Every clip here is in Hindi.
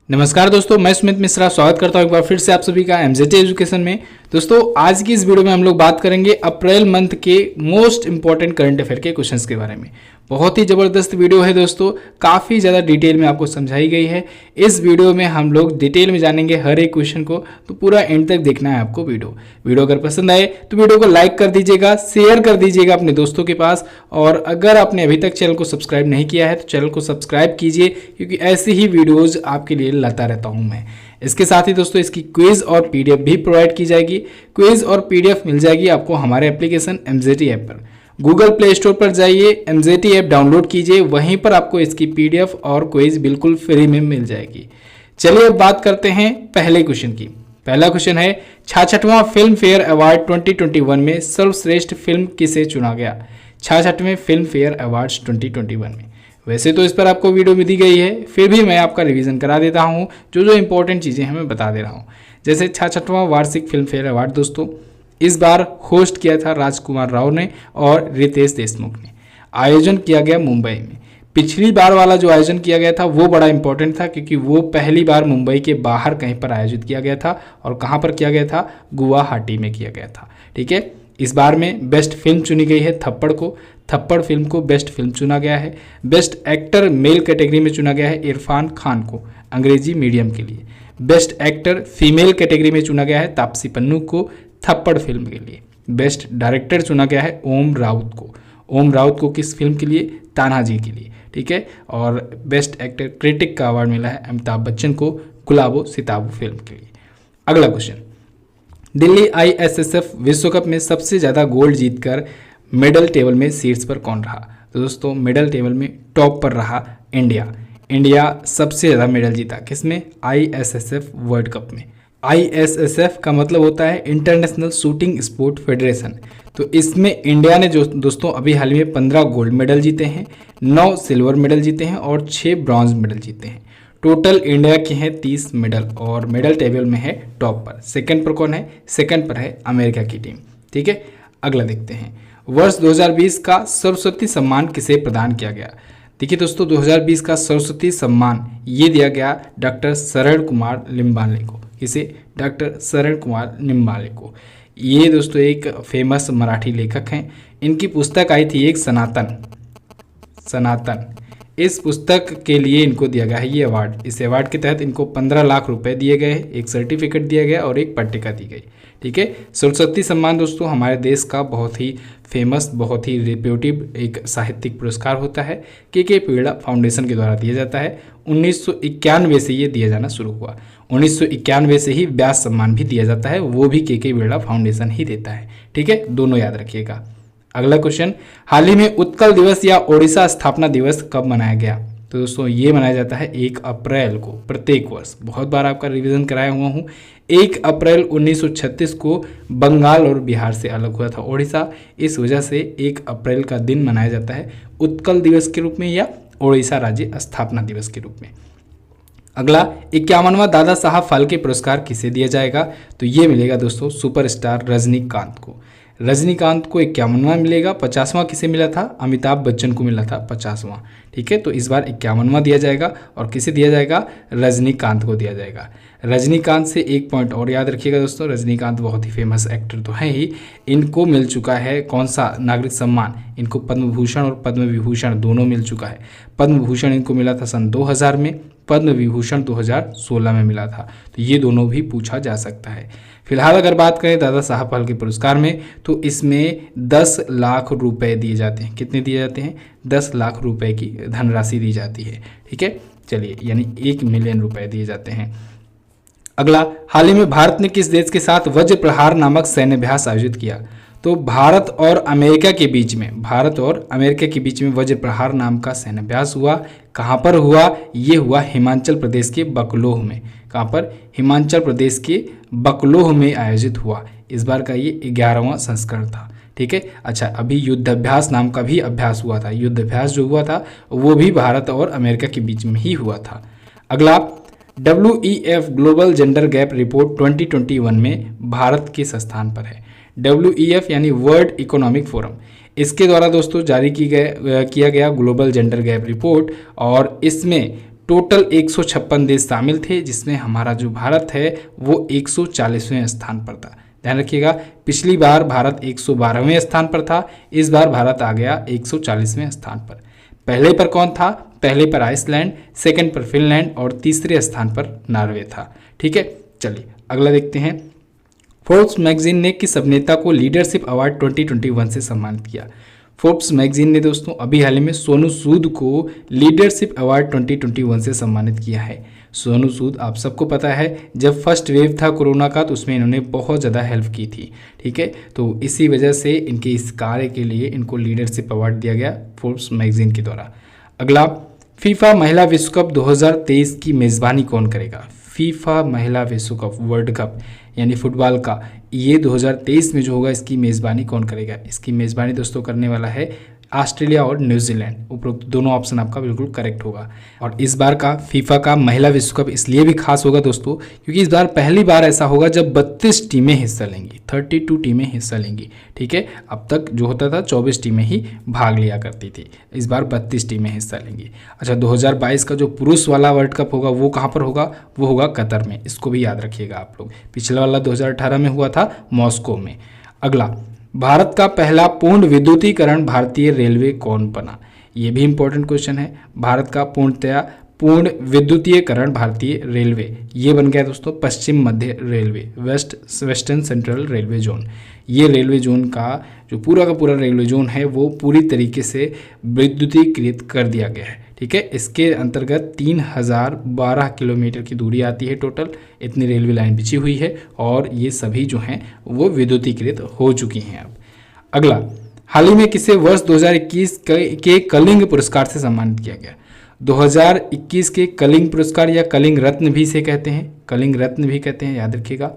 नमस्कार दोस्तों, मैं सुमित मिश्रा स्वागत करता हूं एक बार फिर से आप सभी का एमजेटी एजुकेशन में। दोस्तों आज की इस वीडियो में हम लोग बात करेंगे अप्रैल मंथ के मोस्ट इंपॉर्टेंट करंट अफेयर के क्वेश्चंस के बारे में। बहुत ही ज़बरदस्त वीडियो है दोस्तों, काफ़ी ज़्यादा डिटेल में आपको समझाई गई है। इस वीडियो में हम लोग डिटेल में जानेंगे हर एक क्वेश्चन को, तो पूरा एंड तक देखना है आपको वीडियो अगर पसंद आए तो वीडियो को लाइक कर दीजिएगा, शेयर कर दीजिएगा अपने दोस्तों के पास, और अगर आपने अभी तक चैनल को सब्सक्राइब नहीं किया है तो चैनल को सब्सक्राइब कीजिए, क्योंकि ऐसे ही वीडियोज़ आपके लिए लाता रहता हूँ मैं। इसके साथ ही दोस्तों इसकी क्विज और पीडीएफ भी प्रोवाइड की जाएगी। क्विज और पीडीएफ मिल जाएगी आपको हमारे एप्लीकेशन एमजेटी ऐप पर। गूगल प्ले स्टोर पर जाइए, एमजेटी ऐप डाउनलोड कीजिए, वहीं पर आपको इसकी पीडीएफ और क्विज बिल्कुल फ्री में मिल जाएगी। चलिए अब बात करते हैं पहले क्वेश्चन की। पहला क्वेश्चन है 66वां फिल्म फेयर अवार्ड 2021 में सर्वश्रेष्ठ फिल्म किसे चुना गया। 66वें फिल्म फेयर अवार्ड्स 2021 में। वैसे तो इस पर आपको वीडियो में दी गई है, फिर भी मैं आपका रिवीजन करा देता हूँ। जो इंपॉर्टेंट चीज़ें हैं मैं बता दे रहा हूँ। जैसे 66वां वार्षिक फिल्म फेयर अवार्ड दोस्तों इस बार होस्ट किया था राजकुमार राव ने और रितेश देशमुख ने। आयोजन किया गया मुंबई में। पिछली बार वाला जो आयोजन किया गया था वो बड़ा इंपॉर्टेंट था, क्योंकि वो पहली बार मुंबई के बाहर कहीं पर आयोजित किया गया था। और कहाँ पर किया गया था? गुवाहाटी में किया गया था। ठीक है, इस बार में बेस्ट फिल्म चुनी गई है थप्पड़ को। थप्पड़ फिल्म को बेस्ट फिल्म चुना गया है। बेस्ट एक्टर मेल कैटेगरी में चुना गया है इरफान खान को, अंग्रेजी मीडियम के लिए। बेस्ट एक्टर फीमेल कैटेगरी में चुना गया है तापसी पन्नू को, थप्पड़ फिल्म के लिए। बेस्ट डायरेक्टर चुना गया है ओम राउत को। ओम राउत को किस फिल्म के लिए? तानाजी के लिए। ठीक है, और बेस्ट एक्टर क्रिटिक का अवार्ड मिला है अमिताभ बच्चन को गुलाबो सिताबो फिल्म के लिए। अगला क्वेश्चन, दिल्ली आईएसएसएफ विश्व कप में सबसे ज़्यादा गोल्ड जीतकर मेडल टेबल में शीर्ष पर कौन रहा? तो दोस्तों मेडल टेबल में टॉप पर रहा इंडिया सबसे ज़्यादा मेडल जीता। किसमें? आईएसएसएफ वर्ल्ड कप में। आईएसएसएफ का मतलब होता है इंटरनेशनल शूटिंग स्पोर्ट फेडरेशन। तो इसमें इंडिया ने जो दोस्तों अभी हाल में 15 गोल्ड मेडल जीते हैं, 9 सिल्वर मेडल जीते हैं और 6 ब्रॉन्ज मेडल जीते हैं। टोटल इंडिया के हैं 30 मेडल और मेडल टेबल में है टॉप पर। सेकंड पर कौन है? सेकंड पर है अमेरिका की टीम। ठीक है, अगला देखते हैं। वर्ष 2020 का सरस्वती सम्मान किसे प्रदान किया गया? देखिए दोस्तों 2020 का सरस्वती सम्मान ये दिया गया डॉक्टर शरण कुमार लिम्बाले को। किसे? डॉक्टर शरण कुमार लिम्बाले को। ये दोस्तों एक फेमस मराठी लेखक हैं। इनकी पुस्तक आई थी एक सनातन। इस पुस्तक के लिए इनको दिया गया है ये अवार्ड। इस अवार्ड के तहत इनको 15 लाख रुपए दिए गए, एक सर्टिफिकेट दिया गया और एक पट्टिका दी गई। ठीक है, सरस्वती सम्मान दोस्तों हमारे देश का बहुत ही फेमस, बहुत ही रिप्यूटिव एक साहित्यिक पुरस्कार होता है। के पीड़ा फाउंडेशन के द्वारा दिया जाता है। 1991 से ये दिया जाना शुरू हुआ। 1991 से ही व्यास सम्मान भी दिया जाता है, वो भी के पीड़ा फाउंडेशन ही देता है। ठीक है, दोनों याद रखिएगा। अगला क्वेश्चन, हाल ही में उत्कल दिवस या ओडिशा स्थापना दिवस कब मनाया गया? तो दोस्तों ये मनाया जाता है 1 अप्रैल को प्रत्येक वर्ष। बहुत बार आपका रिवीजन कराया हुआ हूँ। 1 अप्रैल 1936 को बंगाल और बिहार से अलग हुआ था ओडिशा। इस वजह से 1 अप्रैल का दिन मनाया जाता है उत्कल दिवस के रूप में या ओडिशा राज्य स्थापना दिवस के रूप में। अगला 51वां दादा साहब फाल्के पुरस्कार किसे दिया जाएगा? तो ये मिलेगा दोस्तों सुपरस्टार रजनीकांत को। रजनीकांत को 51वां मिलेगा। 50वां किसे मिला था? अमिताभ बच्चन को मिला था 50वां। ठीक है, तो इस बार 51वां दिया जाएगा और किसे दिया जाएगा? रजनीकांत को दिया जाएगा। रजनीकांत से एक पॉइंट और याद रखिएगा दोस्तों, रजनीकांत बहुत ही फेमस एक्टर तो है ही। इनको मिल चुका है कौन सा नागरिक सम्मान? इनको पद्म भूषण और पद्म विभूषण दोनों मिल चुका है। पद्म भूषण इनको मिला था सन 2000 में, पद्म विभूषण 2016 में मिला था। तो ये दोनों भी पूछा जा सकता है। फिलहाल अगर बात करें दादा साहब फाल्के पुरस्कार में, तो इसमें 10 लाख रुपए दिए जाते हैं। कितने दिए जाते हैं? 10 लाख रुपए की धनराशि दी जाती है। ठीक है, चलिए यानी 1 मिलियन रुपए दिए जाते हैं। अगला, हाल ही में भारत ने किस देश के साथ वज्र प्रहार नामक सैन्य अभ्यास आयोजित किया? तो भारत और अमेरिका के बीच में वज्र प्रहार नाम का सैन्य अभ्यास हुआ। कहाँ पर हुआ? ये हुआ हिमाचल प्रदेश के बकलोह में। कहाँ पर? हिमाचल प्रदेश के बकलोह में आयोजित हुआ। इस बार का ये 11वां संस्करण था। ठीक है, अच्छा अभी युद्धाभ्यास नाम का भी अभ्यास हुआ था। युद्धाभ्यास जो हुआ था वो भी भारत और अमेरिका के बीच में ही हुआ था। अगला, WEF global gender gap report 2021 में भारत किस स्थान पर है? WEF यानी वर्ल्ड इकोनॉमिक फोरम, इसके द्वारा दोस्तों जारी किया गया ग्लोबल जेंडर गैप रिपोर्ट, और इसमें टोटल 156 देश शामिल थे, जिसमें हमारा जो भारत है वो 140वें स्थान पर था। ध्यान रखिएगा, पिछली बार भारत 112वें स्थान पर था, इस बार भारत आ गया 140वें स्थान पर। पहले पर कौन था? पहले पर आइसलैंड, सेकंड पर फिनलैंड और तीसरे स्थान पर नॉर्वे था। ठीक है, चलिए अगला देखते हैं। फोर्ब्स मैगजीन ने किस अभिनेता को लीडरशिप अवार्ड 2021 से सम्मानित किया? फोर्ब्स मैगजीन ने दोस्तों अभी हाल ही में सोनू सूद को लीडरशिप अवार्ड 2021 से सम्मानित किया है। सोनू सूद आप सबको पता है, जब फर्स्ट वेव था कोरोना का तो उसमें इन्होंने बहुत ज़्यादा हेल्प की थी। ठीक है, तो इसी वजह से इनके इस कार्य के लिए इनको लीडरशिप अवार्ड दिया गया फोर्ब्स मैगजीन के द्वारा। अगला, फीफा महिला विश्व कप 2023 की मेज़बानी कौन करेगा? फीफा महिला विश्व कप वर्ल्ड कप यानी फुटबॉल का, ये 2023 में जो होगा इसकी मेज़बानी कौन करेगा? इसकी मेज़बानी दोस्तों करने वाला है ऑस्ट्रेलिया और न्यूजीलैंड। उपरोक्त दोनों ऑप्शन आपका बिल्कुल करेक्ट होगा। और इस बार का फीफा का महिला विश्व कप इसलिए भी खास होगा दोस्तों, क्योंकि इस बार पहली बार ऐसा होगा जब 32 टीमें हिस्सा लेंगी, 32 टीमें हिस्सा लेंगी। ठीक है, अब तक जो होता था 24 टीमें ही भाग लिया करती थी, इस बार 32 टीमें हिस्सा लेंगी। अच्छा, 2022 का जो पुरुष वाला वर्ल्ड कप होगा वो कहाँ पर होगा? वो होगा कतर में, इसको भी याद रखिएगा आप लोग। पिछला वाला 2018 में हुआ था मॉस्को में। अगला, भारत का पहला पूर्ण विद्युतीकरण भारतीय रेलवे कौन बना? ये भी इंपॉर्टेंट क्वेश्चन है। भारत का पूर्ण विद्युतीकरण भारतीय रेलवे ये बन गया दोस्तों पश्चिम मध्य railway, western central railway zone. ये रेलवे जोन का जो पूरा का पूरा रेलवे जोन है वो पूरी तरीके से विद्युतीकृत कर दिया गया है। ठीक है, इसके अंतर्गत 3012 किलोमीटर की दूरी आती है टोटल, इतनी रेलवे लाइन बिछी हुई है और ये सभी जो हैं वो विद्युतीकृत हो चुकी हैं अब। अगला, हाल ही में किसे वर्ष 2021 के कलिंग पुरस्कार से सम्मानित किया गया? 2021 के कलिंग पुरस्कार या कलिंग रत्न भी इसे कहते हैं, कलिंग रत्न भी कहते हैं, याद रखिएगा।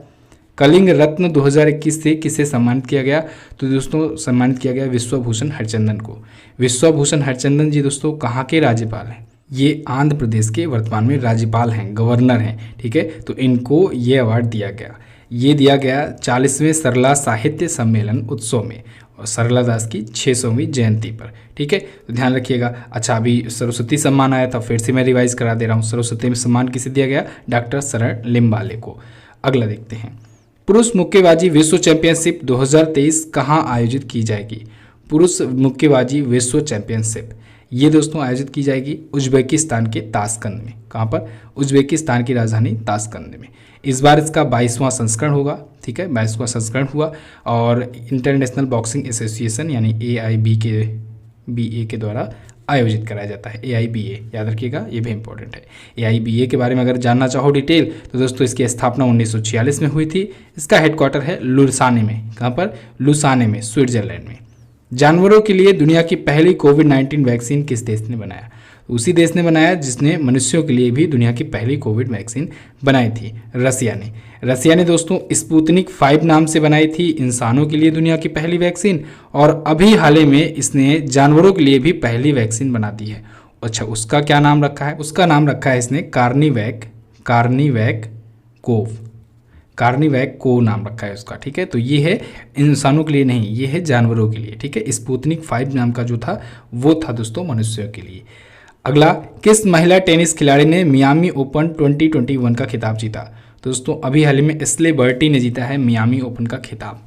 कलिंग रत्न 2021 से किसे सम्मानित किया गया? तो दोस्तों सम्मानित किया गया विश्वभूषण हरचंदन को। विश्वभूषण हरचंदन जी दोस्तों कहाँ के राज्यपाल हैं? ये आंध्र प्रदेश के वर्तमान में राज्यपाल हैं, गवर्नर हैं। ठीक है, तो इनको ये अवार्ड दिया गया। ये दिया गया 40वें सरला साहित्य सम्मेलन उत्सव में और सरला दास की 600वीं जयंती पर। ठीक है, तो ध्यान रखिएगा। अच्छा, अभी सरस्वती सम्मान आया था, फिर से मैं रिवाइज करा दे रहा हूँ। सरस्वती सम्मान किसे दिया गया? डॉक्टर शरण लिम्बाले को। अगला देखते हैं, पुरुष मुक्केबाजी विश्व चैंपियनशिप 2023 कहाँ आयोजित की जाएगी? पुरुष मुक्केबाजी विश्व चैंपियनशिप ये दोस्तों आयोजित की जाएगी उज्बेकिस्तान के ताशकंद में। कहाँ पर? उज्बेकिस्तान की राजधानी ताशकंद में। इस बार इसका 22वां संस्करण होगा। ठीक है, 22वां संस्करण हुआ और इंटरनेशनल बॉक्सिंग एसोसिएशन यानी AIBA के द्वारा आयोजित कराया जाता है। AIBA याद रखिएगा, ये भी इंपॉर्टेंट है। AIBA के बारे में अगर जानना चाहो डिटेल तो दोस्तों इसकी स्थापना 1946 में हुई थी। इसका हेडक्वार्टर है लुसाने में। कहाँ पर? लुसाने में, स्विट्जरलैंड में। जानवरों के लिए दुनिया की पहली कोविड-19 वैक्सीन किस देश ने बनाया? उसी देश ने बनाया जिसने मनुष्यों के लिए भी दुनिया की पहली कोविड वैक्सीन बनाई थी, रसिया ने। रसिया ने दोस्तों स्पुतनिक 5 नाम से बनाई थी इंसानों के लिए दुनिया की पहली वैक्सीन, और अभी हाल ही में इसने जानवरों के लिए भी पहली वैक्सीन बना दी है। अच्छा, उसका क्या नाम रखा है? उसका नाम रखा है इसने कार्निवैक को नाम रखा है उसका। ठीक है, तो ये है इंसानों के लिए नहीं, ये है जानवरों के लिए। ठीक है, स्पुतनिक 5 नाम का जो था वो था दोस्तों मनुष्यों के लिए। अगला, किस महिला टेनिस खिलाड़ी ने मियामी ओपन 2021 का खिताब जीता? दोस्तों अभी हाल ही में एस्ले बर्टी ने जीता है मियामी ओपन का खिताब।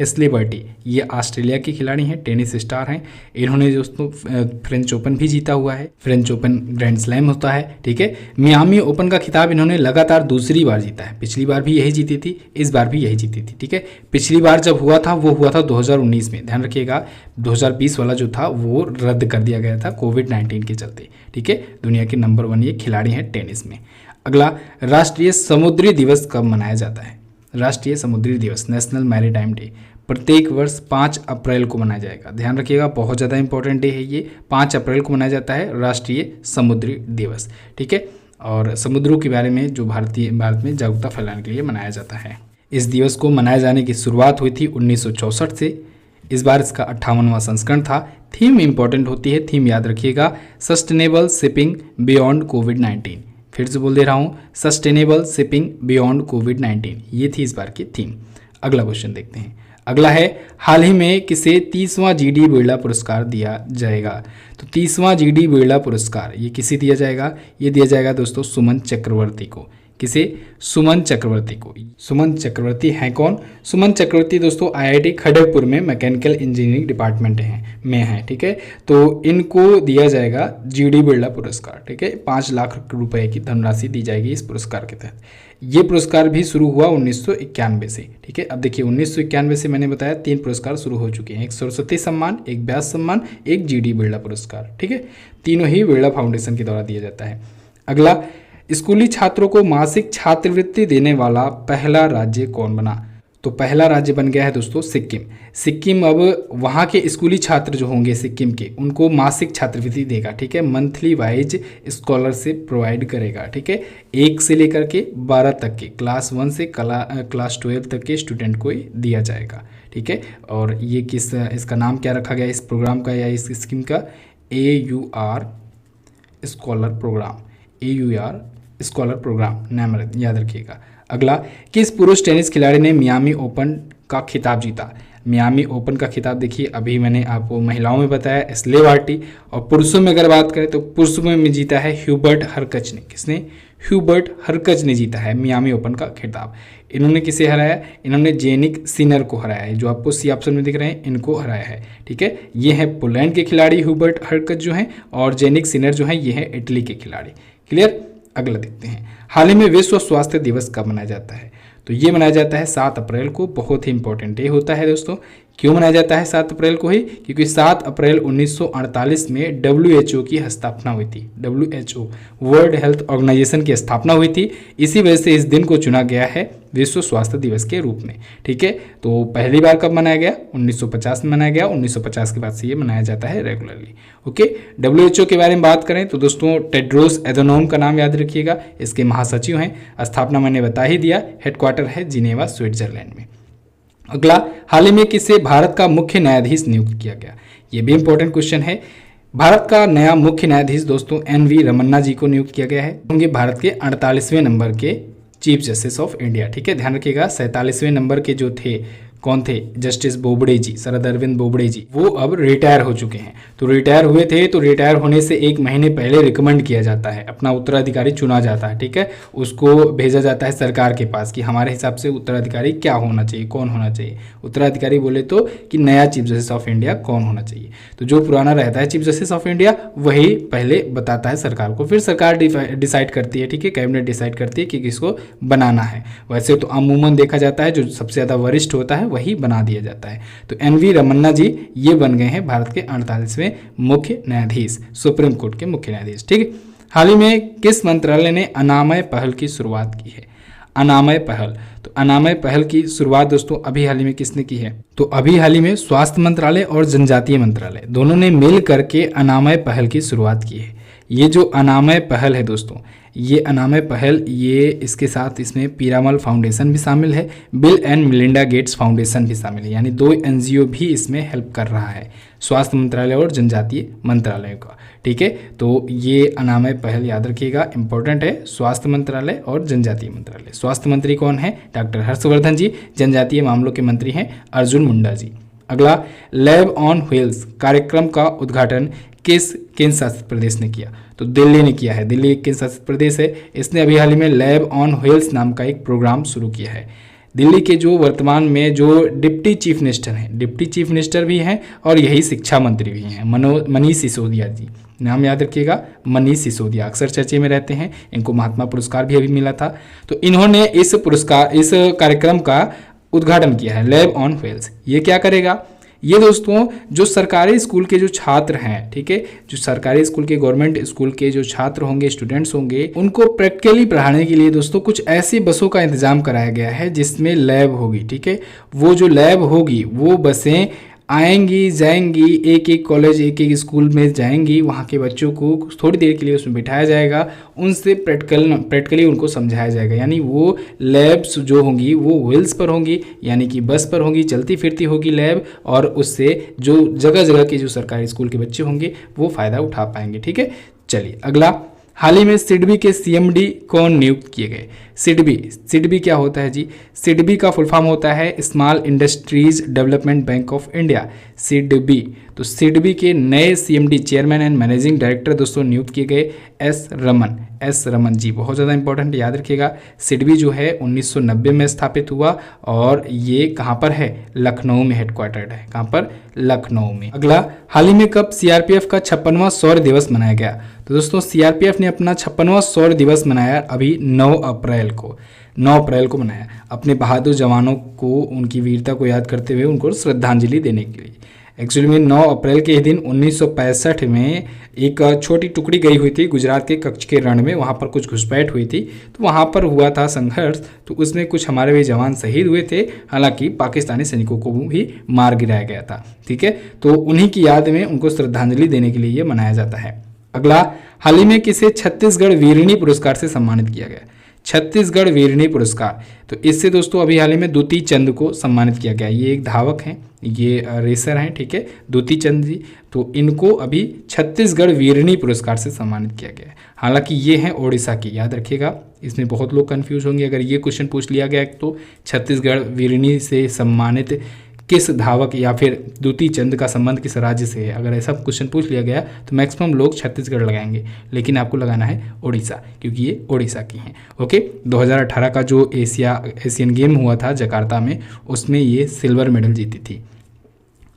एस्ले बर्टी ये ऑस्ट्रेलिया की खिलाड़ी हैं, टेनिस स्टार हैं। इन्होंने दोस्तों फ्रेंच ओपन भी जीता हुआ है, फ्रेंच ओपन ग्रैंड स्लैम होता है। ठीक है, मियामी ओपन का खिताब इन्होंने लगातार दूसरी बार जीता है। पिछली बार भी यही जीती थी, इस बार भी यही जीती थी। ठीक है, पिछली बार जब हुआ था वो हुआ था 2019 में। ध्यान रखिएगा, 2020 वाला जो था वो रद्द कर दिया गया था कोविड-19 के चलते। ठीक है, दुनिया के नंबर 1 ये खिलाड़ी हैं टेनिस में। अगला, राष्ट्रीय समुद्री दिवस कब मनाया जाता है? राष्ट्रीय समुद्री दिवस, नेशनल मैरीटाइम डे, प्रत्येक वर्ष 5 अप्रैल को मनाया जाएगा। ध्यान रखिएगा, बहुत ज़्यादा इंपॉर्टेंट डे है ये। 5 अप्रैल को मनाया जाता है राष्ट्रीय समुद्री दिवस। ठीक है, और समुद्रों के बारे में जो भारत में जागरूकता फैलाने के लिए मनाया जाता है। इस दिवस को मनाए जाने की शुरुआत हुई थी 1964 से। इस बार इसका 58वां संस्करण था। थीम इंपॉर्टेंट होती है, थीम याद रखिएगा, सस्टेनेबल शिपिंग बियॉन्ड कोविड-19। फिर से बोल दे रहा हूँ, सस्टेनेबल शिपिंग बियॉन्ड कोविड-19, ये थी इस बार की थीम। अगला क्वेश्चन देखते हैं। अगला है हाल ही में किसे 30वां जीडी बिरला पुरस्कार दिया जाएगा। तो 30वां जीडी बिरला पुरस्कार ये किसे दिया जाएगा, ये दिया जाएगा दोस्तों सुमन चक्रवर्ती को। किसे? सुमन चक्रवर्ती को। सुमन चक्रवर्ती हैं कौन? सुमन चक्रवर्ती दोस्तों आईआईटी खड़गपुर में मैकेनिकल इंजीनियरिंग डिपार्टमेंट में हैं, ठीक है। तो इनको दिया जाएगा जीडी बिरला पुरस्कार, ठीक है। 5 लाख रुपए की धनराशि दी जाएगी इस पुरस्कार के तहत। ये पुरस्कार भी शुरू हुआ 1991 से, ठीक है। अब देखिए 1991 से मैंने बताया 3 पुरस्कार शुरू हो चुके हैं, एक सरस्वती सम्मान, एक व्यास सम्मान, एक जीडी बिरला पुरस्कार, ठीक है। तीनों ही बिरला फाउंडेशन के द्वारा दिया जाता है। अगला, स्कूली छात्रों को मासिक छात्रवृत्ति देने वाला पहला राज्य कौन बना? तो पहला राज्य बन गया है दोस्तों सिक्किम। सिक्किम अब वहाँ के स्कूली छात्र जो होंगे सिक्किम के, उनको मासिक छात्रवृत्ति देगा, ठीक है। मंथली वाइज स्कॉलरशिप प्रोवाइड करेगा, ठीक है। 1 से लेकर के 12 तक के, क्लास 1 से क्लास 12 तक के स्टूडेंट को दिया जाएगा, ठीक है। और ये इसका नाम क्या रखा गया इस प्रोग्राम का या इस स्कीम का? AUR scholar program, AUR scholar program नाम याद रखिएगा। अगला, किस पुरुष टेनिस खिलाड़ी ने मियामी ओपन का खिताब जीता? मियामी ओपन का खिताब देखिए अभी मैंने आपको महिलाओं में बताया एस्ले बार्टी, और पुरुषों में अगर बात करें तो पुरुषों में जीता है ह्यूबर्ट हरकच ने। किसने? ह्यूबर्ट हरकच ने जीता है मियामी ओपन का खिताब। इन्होंने किसे हराया? इन्होंने जेनिक सिनर को हराया है, जो आपको सी ऑप्शन में दिख रहे हैं, इनको हराया है, ठीक है। ये है पोलैंड के खिलाड़ी ह्यूबर्ट हरकच जो हैं, और जेनिक सिनर जो हैं ये है इटली के खिलाड़ी। क्लियर? अगला देखते हैं, हाल ही में विश्व स्वास्थ्य दिवस कब मनाया जाता है? तो ये मनाया जाता है 7 अप्रैल को। बहुत ही इंपॉर्टेंट डे होता है दोस्तों। क्यों मनाया जाता है 7 अप्रैल को ही? क्योंकि 7 अप्रैल 1948 में WHO की स्थापना हुई थी। WHO वर्ल्ड हेल्थ ऑर्गेनाइजेशन की स्थापना हुई थी। इसी वजह से इस दिन को चुना गया है विश्व स्वास्थ्य दिवस के रूप में, ठीक है। तो पहली बार कब मनाया गया? 1950 में मनाया गया। 1950 के बाद से ये मनाया जाता है रेगुलरली, ओके। WHO के बारे में बात करें तो दोस्तों टेड्रोस एधनोम का नाम याद रखिएगा, इसके महासचिव हैं। स्थापना मैंने बता ही दिया, हेडक्वार्टर है जिनेवा स्विट्जरलैंड में। अगला, हाल ही में किसे भारत का मुख्य न्यायाधीश नियुक्त किया गया? ये भी इंपॉर्टेंट क्वेश्चन है। भारत का नया मुख्य न्यायाधीश दोस्तों NV रमन्ना जी को नियुक्त किया गया है। होंगे भारत के 48वें नंबर के चीफ जस्टिस ऑफ इंडिया, ठीक है। ध्यान रखिएगा 47वें नंबर के जो थे, कौन थे? जस्टिस बोबड़े जी, शरद अरविंद बोबड़े जी, वो अब रिटायर हो चुके हैं। तो रिटायर हुए थे, तो रिटायर होने से 1 महीने पहले रिकमेंड किया जाता है, अपना उत्तराधिकारी चुना जाता है, ठीक है। उसको भेजा जाता है सरकार के पास कि हमारे हिसाब से उत्तराधिकारी क्या होना चाहिए, कौन होना चाहिए। उत्तराधिकारी बोले तो कि नया चीफ जस्टिस ऑफ इंडिया कौन होना चाहिए। तो जो पुराना रहता है चीफ जस्टिस ऑफ इंडिया वही पहले बताता है सरकार को, फिर सरकार डिसाइड करती है, ठीक है। कैबिनेट डिसाइड करती है कि किसको बनाना है। वैसे तो अमूमन देखा जाता है जो सबसे ज़्यादा वरिष्ठ होता है वही बना दिया जाता है। तो NV रमन्ना जी ये बन गए हैं भारत के 48वें मुख्य न्यायाधीश, सुप्रीम कोर्ट के मुख्य न्यायाधीश, ठीक है। हाल ही में किस मंत्रालय ने अनामय पहल की शुरुआत की है? अनामय पहल, तो अनामय पहल की शुरुआत दोस्तों अभी हाल ही में किसने की है? तो अभी हाल ही में स्वास्थ्य मंत्रालय और जनजातीय मंत्रालय दोनों ने मिल करके अनामय पहल की शुरुआत की है। ये जो अनामय पहल है दोस्तों, ये अनामय पहल, ये इसके साथ इसमें पीरामल फाउंडेशन भी शामिल है, bill and Melinda Gates foundation भी शामिल है, यानी 2 NGO भी इसमें हेल्प कर रहा है, स्वास्थ्य मंत्रालय और जनजातीय मंत्रालय का, ठीक है। तो ये अनामय पहल याद रखिएगा, इंपॉर्टेंट है। स्वास्थ्य मंत्रालय और जनजातीय मंत्रालय। स्वास्थ्य मंत्री कौन है? डॉक्टर हर्षवर्धन जी। जनजातीय मामलों के मंत्री हैं अर्जुन मुंडा जी। अगला, लैब ऑन व्हील्स कार्यक्रम का उद्घाटन किस केंद्र शासित प्रदेश ने किया? तो दिल्ली ने किया है। दिल्ली एक केंद्र शासित प्रदेश है, इसने अभी हाल ही में लैब ऑन व्हील्स नाम का एक प्रोग्राम शुरू किया है। दिल्ली के जो वर्तमान में जो डिप्टी चीफ मिनिस्टर हैं, डिप्टी चीफ मिनिस्टर भी हैं और यही शिक्षा मंत्री भी हैं, मनीष सिसोदिया जी, नाम याद रखिएगा, मनीष सिसोदिया अक्सर चर्चे में रहते हैं। इनको महात्मा पुरस्कार भी अभी मिला था। तो इन्होंने इस कार्यक्रम का उद्घाटन किया है, लैब ऑन व्हील्स। ये क्या करेगा? ये दोस्तों जो सरकारी स्कूल के जो छात्र हैं, ठीक है, जो सरकारी स्कूल के, गवर्नमेंट स्कूल के जो छात्र होंगे, स्टूडेंट्स होंगे, उनको प्रैक्टिकली पढ़ाने के लिए दोस्तों कुछ ऐसी बसों का इंतजाम कराया गया है जिसमें लैब होगी, ठीक है। वो जो लैब होगी वो बसें आएंगी जाएंगी, एक एक कॉलेज, एक एक स्कूल में जाएंगी, वहाँ के बच्चों को थोड़ी देर के लिए उसमें बिठाया जाएगा, उनसे प्रैक्टिकली उनको समझाया जाएगा। यानी वो लैब्स जो होंगी वो व्हील्स पर होंगी, यानी कि बस पर होंगी, चलती फिरती होगी लैब, और उससे जो जगह जगह के जो सरकारी स्कूल के बच्चे होंगे वो फ़ायदा उठा पाएंगे, ठीक है। चलिए अगला, हाल ही में सिडबी के सीएमडी कौन नियुक्त किए गए? सिडबी क्या होता है जी? सिडबी का फुल फॉर्म होता है small industries development bank of India, SIDBI. तो सिडबी के नए CMD chairman and managing director दोस्तों नियुक्त किए गए एस रमन जी। बहुत ज़्यादा इंपॉर्टेंट, याद रखिएगा। सिडबी जो है 1990 में स्थापित हुआ और ये कहाँ पर है? लखनऊ में हेडक्वार्टर्ड है। कहाँ पर? लखनऊ में। अगला, हाल ही में कब सीआरपीएफ का 56वां शौर्य दिवस मनाया गया? तो दोस्तों सीआरपीएफ ने अपना 56वां शौर्य दिवस मनाया अभी 9 अप्रैल को मनाया, अपने बहादुर जवानों को उनकी वीरता को याद करते हुए उनको श्रद्धांजलि देने के लिए। एक्चुअली में 9 अप्रैल के दिन 1965 में एक छोटी टुकड़ी गई हुई थी गुजरात के कच्छ के रण में, वहाँ पर कुछ घुसपैठ हुई थी, तो वहाँ पर हुआ था संघर्ष, तो उसमें कुछ हमारे भी जवान शहीद हुए थे, हालांकि पाकिस्तानी सैनिकों को भी मार गिराया गया था। ठीक है, तो उन्हीं की याद में उनको श्रद्धांजलि देने के लिए ये मनाया जाता है। अगला, हाल ही में किसे छत्तीसगढ़ वीरनी पुरस्कार से सम्मानित किया गया? छत्तीसगढ़ वीरनी पुरस्कार, तो इससे दोस्तों अभी हाल ही में द्युति चंद को सम्मानित किया गया। ये एक धावक हैं, ये रेसर हैं, ठीक है, द्युति चंद जी। तो इनको अभी छत्तीसगढ़ वीरनी पुरस्कार से सम्मानित किया गया है। हालांकि ये हैं ओडिशा की, याद रखिएगा, इसमें बहुत लोग कंफ्यूज होंगे अगर ये क्वेश्चन पूछ लिया गया तो छत्तीसगढ़ वीरनी से सम्मानित किस धावक या फिर द्युति चंद का संबंध किस राज्य से है, अगर ऐसा क्वेश्चन पूछ लिया गया तो मैक्सिमम लोग छत्तीसगढ़ लगाएंगे, लेकिन आपको लगाना है ओडिशा, क्योंकि ये ओडिशा की हैं। ओके, 2018 का जो एशियन गेम हुआ था जकार्ता में, उसमें ये सिल्वर मेडल जीती थी।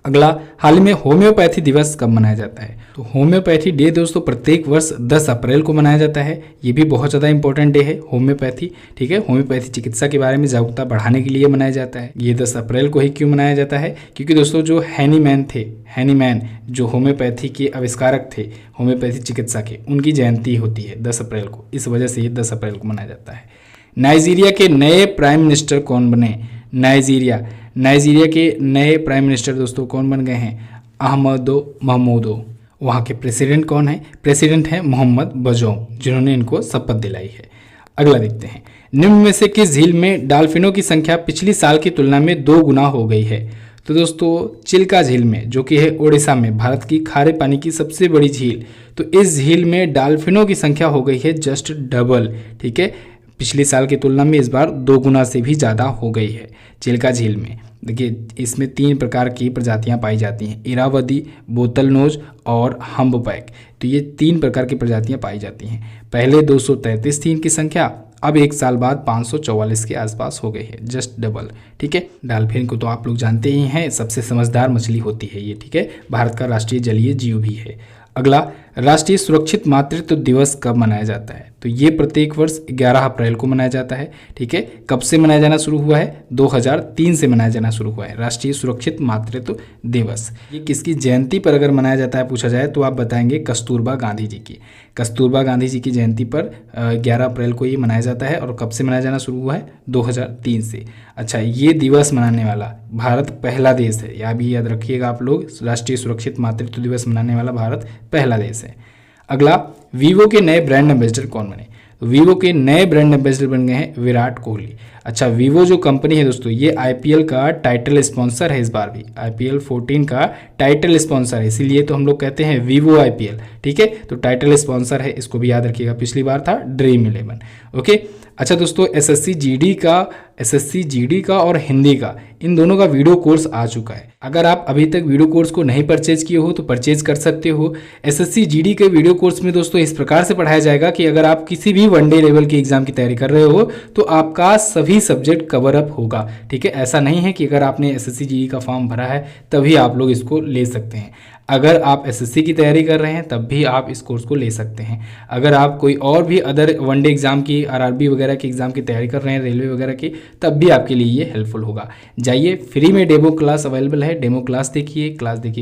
अगला, हाल ही में होम्योपैथी दिवस कब मनाया जाता है? तो होम्योपैथी डे दोस्तों प्रत्येक वर्ष 10 अप्रैल को मनाया जाता है। ये भी बहुत ज़्यादा इंपॉर्टेंट डे है होम्योपैथी। ठीक है, होम्योपैथी चिकित्सा के बारे में जागरूकता बढ़ाने के लिए मनाया जाता है। ये 10 अप्रैल को ही क्यों मनाया जाता है? क्योंकि दोस्तों जो हैनीमैन जो होम्योपैथी के आविष्कारक थे, होम्योपैथी चिकित्सा के, उनकी जयंती होती है 10 अप्रैल को, इस वजह से ये 10 अप्रैल को मनाया जाता है। नाइजीरिया के नए प्राइम मिनिस्टर कौन बने? नाइजीरिया के नए प्राइम मिनिस्टर दोस्तों कौन बन गए हैं? अहमदो महमूदो। वहाँ के प्रेसिडेंट कौन है? प्रेसिडेंट हैं मोहम्मद बजौम, जिन्होंने इनको शपथ दिलाई है। अगला देखते हैं, निम्न में से किस झील में डॉल्फिनों की संख्या पिछली साल की तुलना में 2 गुना हो गई है? तो दोस्तों चिल्का झील में, जो कि है उड़ीसा में, भारत की खारे पानी की सबसे बड़ी झील, तो इस झील में डॉल्फिनों की संख्या हो गई है जस्ट डबल। ठीक है, पिछले साल की तुलना में इस बार 2 गुना से भी ज़्यादा हो गई है चिल्का झील में। देखिए, इसमें 3 प्रकार की प्रजातियां पाई जाती हैं, इरावदी, बोतलनोज और हम्बबैक। तो ये 3 प्रकार की प्रजातियां पाई जाती हैं। पहले 233 थी इनकी संख्या, अब 1 साल बाद 544 के आसपास हो गई है, जस्ट डबल। ठीक है, डॉल्फिन को तो आप लोग जानते ही हैं, सबसे समझदार मछली होती है ये। ठीक है, भारत का राष्ट्रीय जलीय जीव भी है। अगला, राष्ट्रीय सुरक्षित मातृत्व दिवस कब मनाया जाता है? तो ये प्रत्येक वर्ष 11 अप्रैल को मनाया जाता है। ठीक है, कब से मनाया जाना शुरू हुआ है? 2003 से मनाया जाना शुरू हुआ है राष्ट्रीय सुरक्षित मातृत्व दिवस। ये किसकी जयंती पर अगर मनाया जाता है पूछा जाए तो आप बताएंगे कस्तूरबा गांधी जी की। कस्तूरबा गांधी जी की जयंती पर 11 अप्रैल को ये मनाया जाता है। और कब से मनाया जाना शुरू हुआ है? 2003 से। अच्छा, ये दिवस मनाने वाला भारत पहला देश है, या भी याद रखिएगा आप लोग, राष्ट्रीय सुरक्षित मातृत्व दिवस मनाने वाला भारत पहला देश है। अगला, वीवो के नए ब्रांड एम्बेसडर कौन बने? वीवो के नए ब्रांड एम्बेसडर बन गए हैं विराट कोहली। अच्छा, वीवो जो कंपनी है दोस्तों, ये आईपीएल का टाइटल स्पॉन्सर है। इस बार भी आईपीएल 14 का टाइटल स्पॉन्सर है, इसीलिए तो हम लोग कहते हैं वीवो आईपीएल। ठीक है, तो टाइटल स्पॉन्सर है, इसको भी याद रखिएगा। पिछली बार था ड्रीम 11। ओके, अच्छा दोस्तों, एसएससी जीडी का और हिंदी का, इन दोनों का वीडियो कोर्स आ चुका है। अगर आप अभी तक वीडियो कोर्स को नहीं परचेज किए हो तो परचेज कर सकते हो। एसएससी जीडी के वीडियो कोर्स में दोस्तों इस प्रकार से पढ़ाया जाएगा कि अगर आप किसी भी वनडे लेवल की एग्जाम की तैयारी कर रहे हो तो आपका सभी सब्जेक्ट कवर अप होगा। ठीक है, ऐसा नहीं है कि अगर आपने एसएससी जीडी का फॉर्म भरा है तभी आप लोग इसको ले सकते हैं। अगर आप एसएससी की तैयारी कर रहे हैं तब भी आप इस कोर्स को ले सकते हैं। अगर आप कोई और भी अदर वनडे एग्जाम की, आरआरबी वगैरह की एग्जाम की तैयारी कर रहे हैं, रेलवे वगैरह की, तब भी आपके लिए ये हेल्पफुल होगा। जाइए, फ्री में डेमो क्लास अवेलेबल है, डेमो क्लास देखिए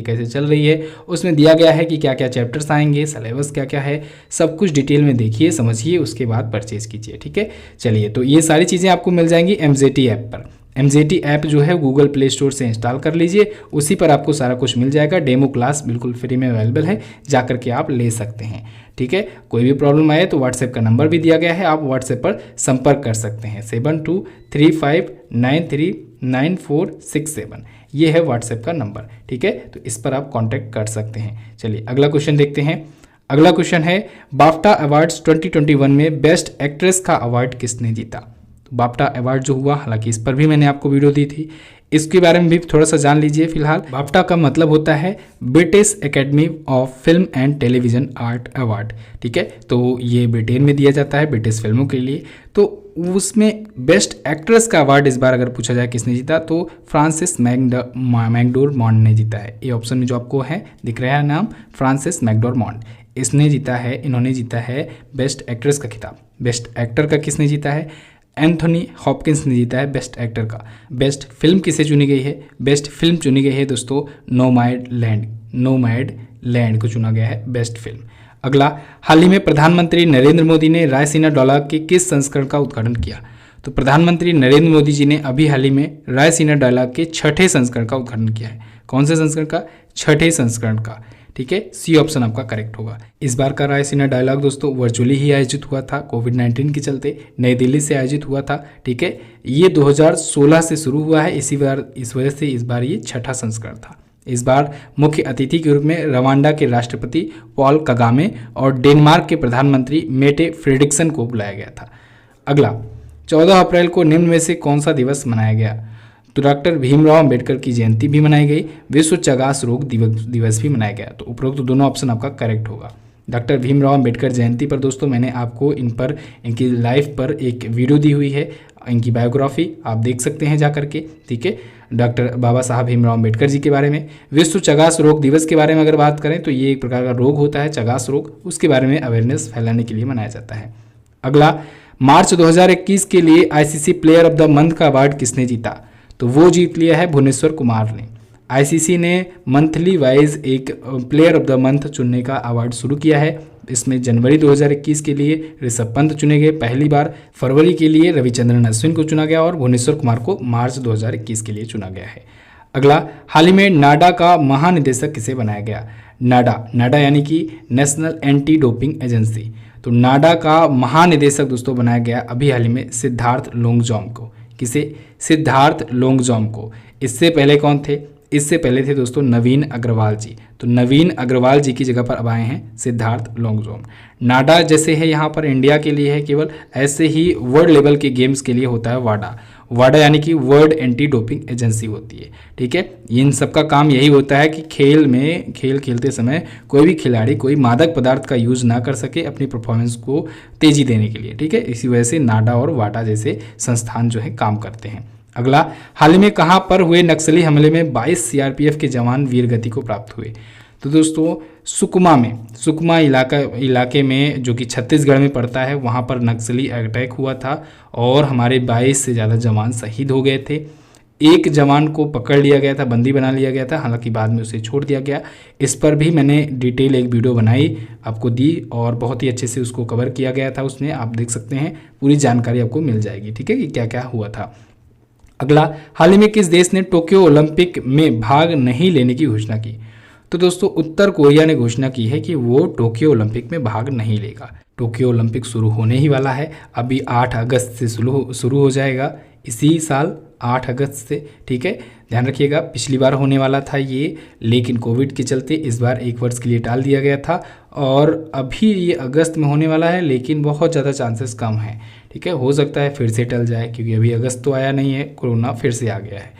कैसे चल रही है। उसमें दिया गया है कि क्या क्या चैप्टर्स आएंगे, सिलेबस क्या क्या है, सब कुछ डिटेल में देखिए, समझिए, उसके बाद परचेज कीजिए। ठीक है, चलिए, तो ये सारी चीज़ें आपको मिल जाएंगी एमजेटी ऐप पर। एमजेटी ऐप जो है गूगल प्ले स्टोर से इंस्टॉल कर लीजिए, उसी पर आपको सारा कुछ मिल जाएगा। डेमो क्लास बिल्कुल फ्री में अवेलेबल है, जाकर के आप ले सकते हैं। ठीक है, कोई भी प्रॉब्लम आए तो व्हाट्सएप का नंबर भी दिया गया है, आप व्हाट्सएप पर संपर्क कर सकते हैं। 7235939467, ये है व्हाट्सएप का नंबर। ठीक है, तो इस पर आप कॉन्टैक्ट कर सकते हैं। चलिए, अगला क्वेश्चन देखते हैं। अगला क्वेश्चन है बाफ्टा अवार्ड्स 2021 में बेस्ट एक्ट्रेस का अवार्ड किसने जीता। बाफ्टा अवार्ड जो हुआ, हालांकि इस पर भी मैंने आपको वीडियो दी थी, इसके बारे में भी थोड़ा सा जान लीजिए। फिलहाल बाफ्टा का मतलब होता है British academy of film and television art award, ठीक है। तो ये ब्रिटेन में दिया जाता है ब्रिटिश फिल्मों के लिए। तो उसमें बेस्ट एक्ट्रेस का अवार्ड इस बार अगर पूछा जाए किसने जीता, तो फ्रांसिस मैकडॉर्मंड ने जीता है। ये ऑप्शन में जो आपको है दिख रहा है नाम, फ्रांसिस मैकडॉर्मंड, इसने जीता है, इन्होंने जीता है बेस्ट एक्ट्रेस का खिताब। बेस्ट एक्टर का किसने जीता है, एंथोनी हॉपकिंस ने जीता है बेस्ट एक्टर का। बेस्ट फिल्म किसे चुनी गई है, बेस्ट फिल्म चुनी गई है दोस्तों नोमैडलैंड को चुना गया है बेस्ट फिल्म। अगला, हाल ही में प्रधानमंत्री नरेंद्र मोदी ने रायसीना डायलॉग के किस संस्करण का उद्घाटन किया। तो प्रधानमंत्री नरेंद्र मोदी जी ने अभी हाल ही में रायसीना डायलॉग के 6ठे संस्करण का उद्घाटन किया है। कौन से संस्करण का, 6ठे संस्करण का, ठीक है। सी ऑप्शन आपका करेक्ट होगा। इस बार का रायसीना डायलॉग दोस्तों वर्चुअली ही आयोजित हुआ था, कोविड-19 के चलते नई दिल्ली से आयोजित हुआ था, ठीक है। ये 2016 से शुरू हुआ है, इस वजह से इस बार ये 6ठा संस्करण था। इस बार मुख्य अतिथि के रूप में रवांडा के राष्ट्रपति पॉल कगामे और डेनमार्क के प्रधानमंत्री मेटे फ्रेडरिक्सन को बुलाया गया था। अगला, 14 अप्रैल को निम्न में से कौन सा दिवस मनाया गया। तो डॉक्टर भीमराव अंबेडकर की जयंती भी मनाई गई, विश्व चगास रोग दिवस भी मनाया गया। तो उपरोक्त दोनों ऑप्शन आपका करेक्ट होगा। डॉक्टर भीमराव अंबेडकर जयंती पर दोस्तों मैंने आपको इनकी लाइफ पर एक वीडियो दी हुई है, इनकी बायोग्राफी आप देख सकते हैं जा करके, ठीक है। डॉक्टर बाबा साहब भीमराव अंबेडकर जी के बारे में। विश्व चगास रोग दिवस के बारे में अगर बात करें तो ये एक प्रकार का रोग होता है चगास रोग, उसके बारे में अवेयरनेस फैलाने के लिए मनाया जाता है। अगला, मार्च 2021 के लिए ICC player of the month का अवार्ड किसने जीता। तो वो जीत लिया है भुवनेश्वर कुमार ने। आईसीसी ने मंथली वाइज एक प्लेयर ऑफ द मंथ चुनने का अवार्ड शुरू किया है। इसमें जनवरी 2021 के लिए ऋषभ पंत चुने गए पहली बार, फरवरी के लिए रविचंद्रन अश्विन को चुना गया और भुवनेश्वर कुमार को मार्च 2021 के लिए चुना गया है। अगला, हाल ही में नाडा का महानिदेशक किसे बनाया गया। नाडा यानी कि नेशनल एंटी डोपिंग एजेंसी। तो नाडा का महानिदेशक दोस्तों बनाया गया अभी हाल ही में सिद्धार्थ लोंगजॉम को। किसे, सिद्धार्थ लोंगजॉम को। इससे पहले कौन थे, इससे पहले थे दोस्तों नवीन अग्रवाल जी। तो नवीन अग्रवाल जी की जगह पर अब आए हैं सिद्धार्थ लोंगजॉम। नाडा जैसे है यहाँ पर इंडिया के लिए है केवल, ऐसे ही वर्ल्ड लेवल के गेम्स के लिए होता है वाडा यानी कि वर्ल्ड एंटी डोपिंग एजेंसी होती है, ठीक है। इन सब का काम यही होता है कि खेल खेलते समय कोई भी खिलाड़ी कोई मादक पदार्थ का यूज ना कर सके अपनी परफॉर्मेंस को तेजी देने के लिए, ठीक है। इसी वजह से नाडा और वाडा जैसे संस्थान जो है काम करते हैं। अगला, हाल ही में कहाँ पर हुए नक्सली हमले में 22 सीआरपीएफ के जवान वीरगति को प्राप्त हुए। तो दोस्तों सुकमा इलाके में जो कि छत्तीसगढ़ में पड़ता है, वहाँ पर नक्सली अटैक हुआ था और हमारे 22 से ज़्यादा जवान शहीद हो गए थे। एक जवान को पकड़ लिया गया था, बंदी बना लिया गया था, हालांकि बाद में उसे छोड़ दिया गया। इस पर भी मैंने डिटेल एक वीडियो बनाई आपको दी और बहुत ही अच्छे से उसको कवर किया गया था उसमें, आप देख सकते हैं, पूरी जानकारी आपको मिल जाएगी, ठीक है, कि क्या क्या हुआ था। अगला, हाल ही में किस देश ने टोक्यो ओलंपिक में भाग नहीं लेने की घोषणा की। तो दोस्तों उत्तर कोरिया ने घोषणा की है कि वो टोक्यो ओलंपिक में भाग नहीं लेगा। टोक्यो ओलंपिक शुरू होने ही वाला है, अभी 8 अगस्त से शुरू हो जाएगा, इसी साल 8 अगस्त से, ठीक है। ध्यान रखिएगा, पिछली बार होने वाला था ये, लेकिन कोविड के चलते इस बार 1 वर्ष के लिए टाल दिया गया था और अभी ये अगस्त में होने वाला है, लेकिन बहुत ज़्यादा चांसेस कम हैं, ठीक है। हो सकता है फिर से टल जाए क्योंकि अभी अगस्त तो आया नहीं है, कोरोना फिर से आ गया है।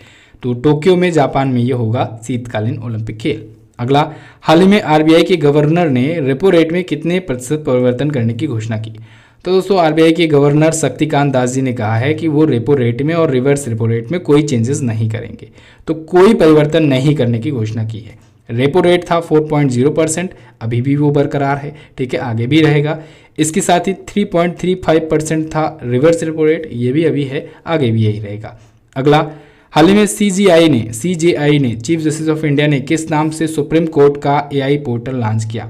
तो टोक्यो में जापान में ये होगा शीतकालीन ओलंपिक खेल। अगला, हाल ही में आरबीआई के गवर्नर ने रेपो रेट में कितने प्रतिशत परिवर्तन करने की घोषणा की। तो दोस्तों आरबीआई के गवर्नर शक्तिकांत दास जी ने कहा है कि वो रेपो रेट में और रिवर्स रेपो रेट में कोई चेंजेस नहीं करेंगे, तो कोई परिवर्तन नहीं करने की घोषणा की है। रेपो रेट था 4.0%, अभी भी वो बरकरार है, ठीक है, आगे भी रहेगा। इसके साथ ही 3.35% था रिवर्स रेपो रेट, ये भी अभी है, आगे भी यही रहेगा। अगला, हाल ही में सीजीआई ने चीफ जस्टिस ऑफ इंडिया ने किस नाम से सुप्रीम कोर्ट का एआई पोर्टल लॉन्च किया।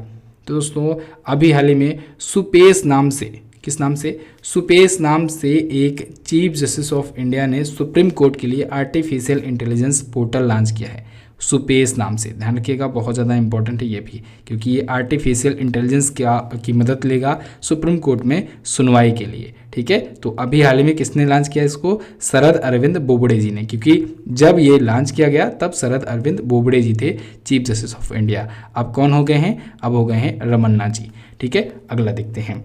तो दोस्तों अभी हाल ही में सुपेश नाम से, किस नाम से, सुपेश नाम से एक चीफ जस्टिस ऑफ इंडिया ने सुप्रीम कोर्ट के लिए आर्टिफिशियल इंटेलिजेंस पोर्टल लॉन्च किया है, सुपेश नाम से। ध्यान रखिएगा, बहुत ज़्यादा इंपॉर्टेंट है ये भी, क्योंकि ये आर्टिफिशियल इंटेलिजेंस की मदद लेगा सुप्रीम कोर्ट में सुनवाई के लिए, ठीक है। तो अभी हाल ही में किसने लॉन्च किया इसको? शरद अरविंद बोबड़े जी ने, क्योंकि जब ये लॉन्च किया गया तब शरद अरविंद बोबड़े जी थे चीफ जस्टिस ऑफ इंडिया। अब कौन हो गए हैं? अब हो गए हैं रमन्ना जी, ठीक है। अगला देखते हैं,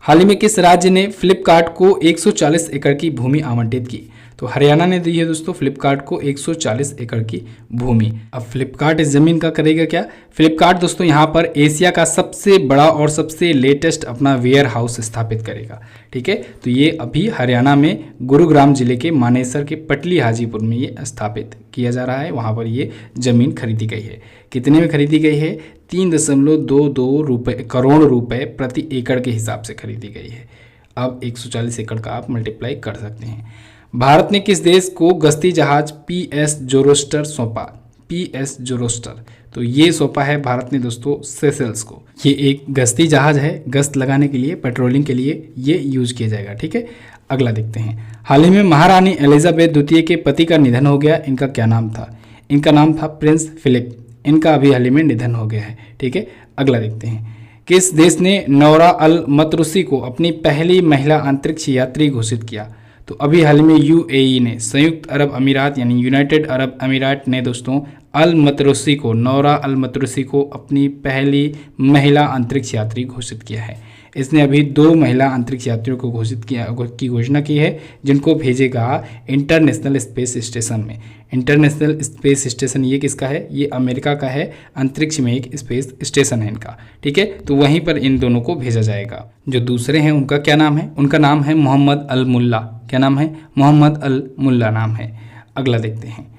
हाल ही में किस राज्य ने फ्लिपकार्ट को 140 एकड़ की भूमि आवंटित की? तो हरियाणा ने दी है दोस्तों फ्लिपकार्ट को 140 एकड़ की भूमि। अब फ्लिपकार्ट इस जमीन का करेगा क्या? फ्लिपकार्ट दोस्तों यहाँ पर एशिया का सबसे बड़ा और सबसे लेटेस्ट अपना वेयर हाउस स्थापित करेगा, ठीक है। तो ये अभी हरियाणा में गुरुग्राम जिले के मानेसर के पटली हाजीपुर में ये स्थापित किया जा रहा है। वहाँ पर ये जमीन खरीदी गई है। कितने में खरीदी गई है? 3.22 करोड़ रुपए प्रति एकड़ के हिसाब से खरीदी गई है। अब 140 एकड़ का आप मल्टीप्लाई कर सकते हैं। भारत ने किस देश को गश्ती जहाज PS जोरोस्टर सौंपा? PS जोरोस्टर, तो ये सौंपा है भारत ने दोस्तों सेशेल्स को। ये एक गश्ती जहाज है, गश्त लगाने के लिए, पेट्रोलिंग के लिए ये यूज किया जाएगा, ठीक है। अगला देखते हैं, हाल ही में महारानी एलिजाबेथ द्वितीय के पति का निधन हो गया। इनका क्या नाम था? इनका नाम था प्रिंस फिलिप। इनका अभी हाल ही में निधन हो गया है, ठीक है। अगला देखते हैं, किस देश ने नौरा अल मतरूसी को अपनी पहली महिला अंतरिक्ष यात्री घोषित किया? तो अभी हाल में UAE ने, संयुक्त अरब अमीरात यानी यूनाइटेड अरब अमीरात ने दोस्तों अल मतरूसी को, नौरा अल मतरूसी को अपनी पहली महिला अंतरिक्ष यात्री घोषित किया है। इसने अभी 2 महिला अंतरिक्ष यात्रियों को घोषणा की है, जिनको भेजेगा इंटरनेशनल स्पेस स्टेशन में। इंटरनेशनल स्पेस स्टेशन ये किसका है? ये अमेरिका का है। अंतरिक्ष में एक स्पेस स्टेशन है इनका, ठीक है। तो वहीं पर इन दोनों को भेजा जाएगा। जो दूसरे हैं उनका क्या नाम है? उनका नाम है मोहम्मद अल मुल्ला। क्या नाम है? मोहम्मद अल मुल्ला नाम है। अगला देखते हैं,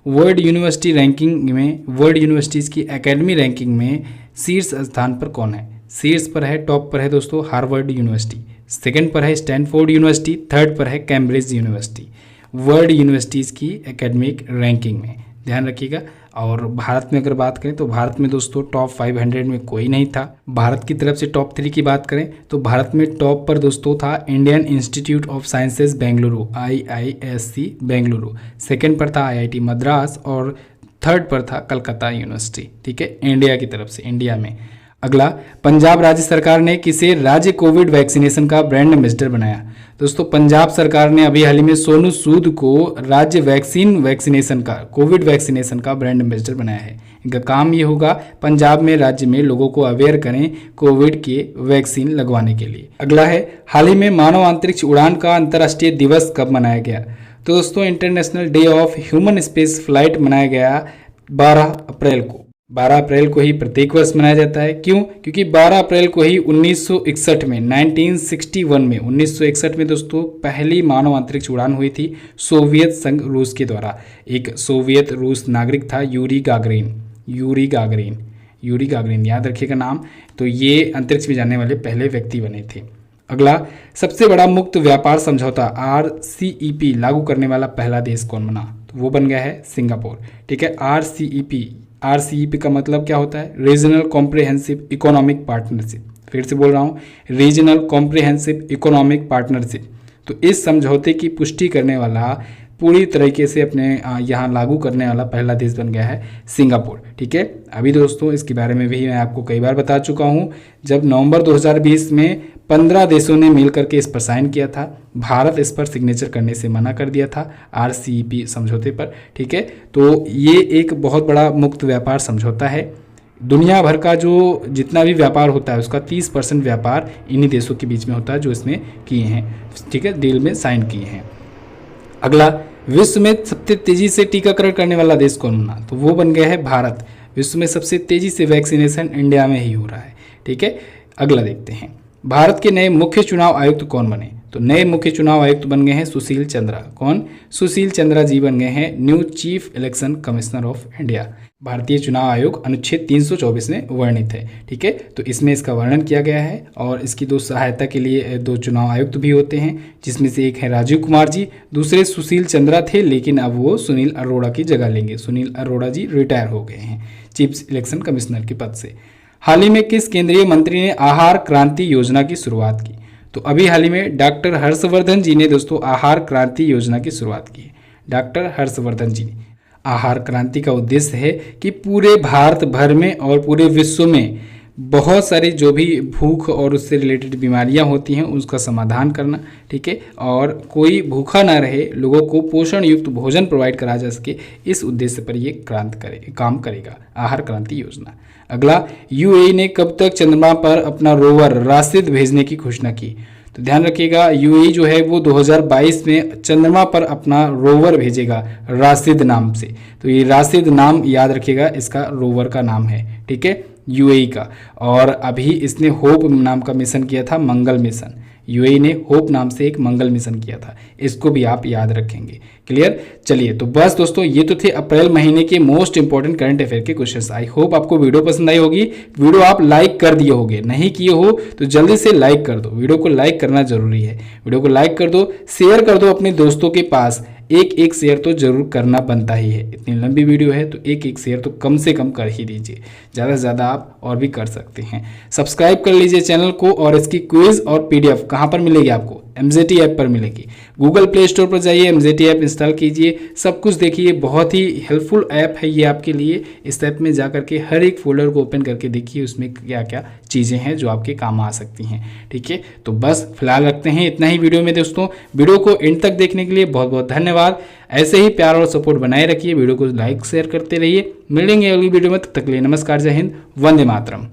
वर्ल्ड यूनिवर्सिटी रैंकिंग में, वर्ल्ड यूनिवर्सिटीज़ की एकेडमी रैंकिंग में शीर्ष स्थान पर कौन है? शीर्ष पर है, टॉप पर है दोस्तों हार्वर्ड यूनिवर्सिटी, सेकंड पर है स्टैनफोर्ड यूनिवर्सिटी, थर्ड पर है कैम्ब्रिज यूनिवर्सिटी। वर्ल्ड यूनिवर्सिटीज़ की एकेडमिक रैंकिंग में ध्यान रखिएगा। और भारत में अगर बात करें तो भारत में दोस्तों टॉप 500 में कोई नहीं था। भारत की तरफ से टॉप 3 की बात करें तो भारत में टॉप पर दोस्तों था Indian institute of sciences Bengaluru, IISc Bengaluru, second पर था IIT मद्रास और थर्ड पर था कलकत्ता यूनिवर्सिटी, ठीक है, इंडिया की तरफ से, इंडिया में। अगला, पंजाब राज्य सरकार ने किसे राज्य कोविड वैक्सीनेशन का ब्रांड एम्बेसडर बनाया? दोस्तों पंजाब सरकार ने अभी हाल ही में सोनू सूद को राज्य वैक्सीनेशन का, कोविड वैक्सीनेशन का ब्रांड एम्बेसडर बनाया है। इनका काम ये होगा पंजाब में, राज्य में लोगों को अवेयर करें कोविड के वैक्सीन लगवाने के लिए। अगला है, हाल ही में मानव अंतरिक्ष उड़ान का अंतर्राष्ट्रीय दिवस कब मनाया गया? तो दोस्तों international day of human space flight मनाया गया 12 अप्रैल को। 12 अप्रैल को ही प्रत्येक वर्ष मनाया जाता है। क्यों? क्योंकि 12 अप्रैल को ही 1961 में, 1961 में दोस्तों पहली मानव अंतरिक्ष उड़ान हुई थी सोवियत संघ रूस के द्वारा। एक सोवियत रूस नागरिक था यूरी गागरिन, याद रखिएगा नाम। तो ये अंतरिक्ष में जाने वाले पहले व्यक्ति बने थे। अगला, सबसे बड़ा मुक्त व्यापार समझौता RCEP लागू करने वाला पहला देश कौन बना? तो वो बन गया है सिंगापुर, ठीक है। RCEP का मतलब क्या होता है? Regional comprehensive economic partnership. फिर से बोल रहा हूँ, रीजनल कॉम्प्रिहेंसिव इकोनॉमिक पार्टनरशिप। तो इस समझौते की पुष्टि करने वाला, पूरी तरीके से अपने यहाँ लागू करने वाला पहला देश बन गया है सिंगापुर, ठीक है। अभी दोस्तों इसके बारे में भी मैं आपको कई बार बता चुका हूँ। जब नवंबर 2020 में 15 देशों ने मिलकर के इस पर साइन किया था, भारत इस पर सिग्नेचर करने से मना कर दिया था RCEP समझौते पर, ठीक है। तो ये एक बहुत बड़ा मुक्त व्यापार समझौता है। दुनिया भर का जो जितना भी व्यापार होता है उसका 30% व्यापार इन्हीं देशों के बीच में होता है जो इसमें किए हैं, ठीक है, डील में साइन किए हैं। अगला, विश्व में सबसे तेजी से टीकाकरण करने वाला देश कौन बना? तो वो बन गया है भारत। विश्व में सबसे तेजी से वैक्सीनेशन इंडिया में ही हो रहा है, ठीक है। अगला देखते हैं, भारत के नए मुख्य चुनाव आयुक्त कौन बने? तो नए मुख्य चुनाव आयुक्त बन गए हैं सुशील चंद्रा। कौन? सुशील चंद्रा जी बन गए हैं new chief election commissioner of India. भारतीय चुनाव आयोग अनुच्छेद 324 में वर्णित है, ठीक है। तो इसमें इसका वर्णन किया गया है और इसकी दो सहायता के लिए 2 चुनाव आयुक्त भी होते हैं, जिसमें से एक है राजीव कुमार जी, दूसरे सुशील चंद्रा थे, लेकिन अब वो सुनील अरोड़ा की जगह लेंगे। सुनील अरोड़ा जी रिटायर हो गए हैं चीफ इलेक्शन कमिश्नर के पद से। हाल ही में किस केंद्रीय मंत्री ने आहार क्रांति योजना की शुरुआत की? तो अभी हाल ही में डॉक्टर हर्षवर्धन जी ने दोस्तों आहार क्रांति योजना की शुरुआत की है। डॉक्टर हर्षवर्धन जी ने। आहार क्रांति का उद्देश्य है कि पूरे भारत भर में और पूरे विश्व में बहुत सारी जो भी भूख और उससे रिलेटेड बीमारियां होती हैं उसका समाधान करना, ठीक है, और कोई भूखा ना रहे, लोगों को पोषण युक्त भोजन प्रोवाइड करा जा सके, इस उद्देश्य पर ये काम करेगा आहार क्रांति योजना। अगला, यूएई ने कब तक चंद्रमा पर अपना रोवर राशिद भेजने की घोषणा की? तो ध्यान रखिएगा, यूएई जो है वो 2022 में चंद्रमा पर अपना रोवर भेजेगा राशिद नाम से। तो ये राशिद नाम याद रखिएगा, इसका रोवर का नाम है, ठीक है, यूएई का। और अभी इसने होप नाम का मिशन किया था, मंगल मिशन। यूएई ने होप नाम से एक मंगल मिशन किया था, इसको भी आप याद रखेंगे। क्लियर? चलिए, तो बस दोस्तों ये तो थे अप्रैल महीने के मोस्ट इंपॉर्टेंट करंट अफेयर के क्वेश्चंस। आई होप आपको वीडियो पसंद आई होगी। वीडियो आप लाइक कर दिए होंगे, नहीं किए हो तो जल्दी से लाइक कर दो। वीडियो को लाइक करना जरूरी है। वीडियो को लाइक कर दो, शेयर कर दो अपने दोस्तों के पास। एक शेयर तो जरूर करना बनता ही है। इतनी लंबी वीडियो है तो एक शेयर तो कम से कम कर ही दीजिए। ज़्यादा से ज़्यादा आप और भी कर सकते हैं। सब्सक्राइब कर लीजिए चैनल को। और इसकी क्विज और पीडीएफ कहाँ पर मिलेगी आपको? एमजेटी ऐप पर मिलेगी। गूगल प्ले स्टोर पर जाइए, एमजेटी ऐप इंस्टॉल कीजिए, सब कुछ देखिए। बहुत ही हेल्पफुल ऐप है ये आपके लिए। इस ऐप में जा करके हर एक फोल्डर को ओपन करके देखिए उसमें क्या क्या चीज़ें हैं जो आपके काम आ सकती हैं, ठीक है। तो बस फिलहाल रखते हैं इतना ही वीडियो में दोस्तों। वीडियो को एंड तक देखने के लिए बहुत बहुत धन्यवाद। ऐसे ही प्यार और सपोर्ट बनाए रखिए। वीडियो को लाइक शेयर करते रहिए। मिलेंगे अगली वीडियो में, तब तक के लिए नमस्कार, जय हिंद, वंदे मातरम।